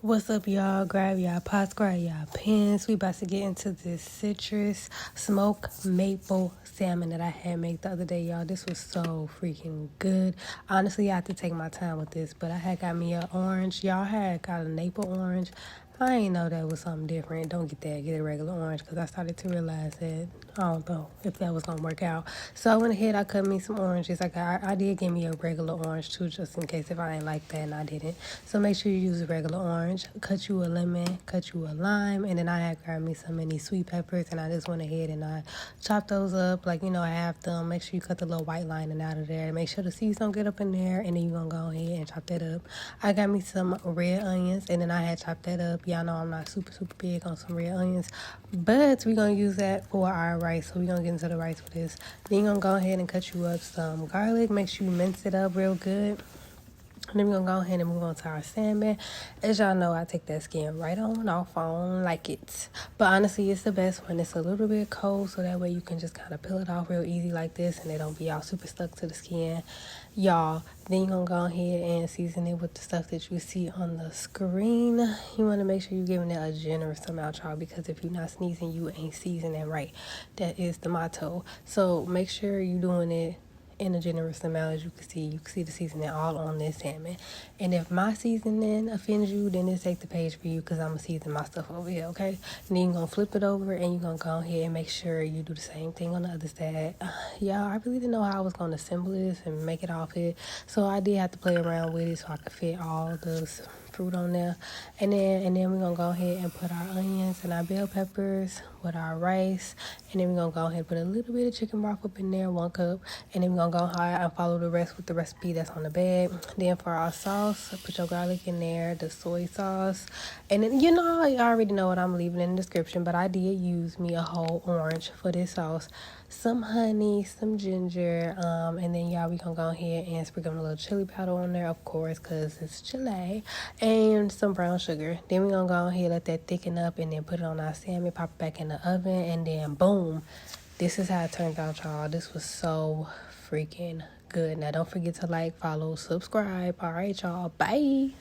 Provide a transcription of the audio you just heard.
What's up, y'all? Grab y'all pots, grab y'all pens. We about to get into this citrus smoked maple salmon that I had made the other day, y'all. This was so freaking good. Honestly, I had to take my time with this, but I had got me an orange. Y'all had got a maple orange. I ain't know that was something different. Don't get that. Get a regular orange, because I started to realize that I don't know if that was gonna work out. So I went ahead. I cut me some oranges. I did give me a regular orange too, just in case if I ain't like that and I didn't. So make sure you use a regular orange. Cut you a lemon. Cut you a lime, and then I had grabbed me some mini sweet peppers, and I just went ahead and I chopped those up like half them. Make sure you cut the little white lining out of there. Make sure the seeds don't get up in there, and then you're gonna go ahead and chop that up. I got me some red onions, and then I had chopped that up. Y'all know I'm not super big on some red onions, but we're gonna use that for our rice. So we're gonna get into the rice for this. Then you're gonna go ahead and cut you up some garlic. Make sure you mince it up real good. And then we're going to go ahead and move on to our salmon. As y'all know, I take that skin right on off. I don't like it. But honestly, it's the best when it's a little bit cold, so that way you can just kind of peel it off real easy like this, and it don't be all super stuck to the skin. Y'all, then you're going to go ahead and season it with the stuff that you see on the screen. You want to make sure you're giving it a generous amount, y'all, because if you're not sneezing, you ain't seasoning right. That is the motto. So make sure you're doing it in a generous amount. As you can see the seasoning all on this salmon. And if my seasoning offends you, then just take the page for you, because I'm gonna season my stuff over here, okay? And then you're gonna flip it over, and you're gonna go ahead and make sure you do the same thing on the other side. Y'all, I really didn't know how I was gonna assemble this and make it all fit, so I did have to play around with it so I could fit all the fruit on there. And then we're gonna go ahead and put our onions and our bell peppers with our rice, and then we're gonna go ahead and put a little bit of chicken broth up in there, 1 cup, and then we're gonna go ahead and follow the rest with the recipe that's on the bag. Then for our sauce, put your garlic in there, the soy sauce, and then you already know what I'm leaving in the description, but I did use me a whole orange for this sauce, some honey, some ginger, and then y'all, we gonna go ahead and sprinkle a little chili powder on there, of course, because it's chili, and some brown sugar. Then we're gonna go ahead and let that thicken up, and then put it on our salmon, pop it back in the oven, and then boom, this is how it turned out, y'all. This was so freaking good. Now don't forget to like, follow, subscribe. All right, y'all, bye.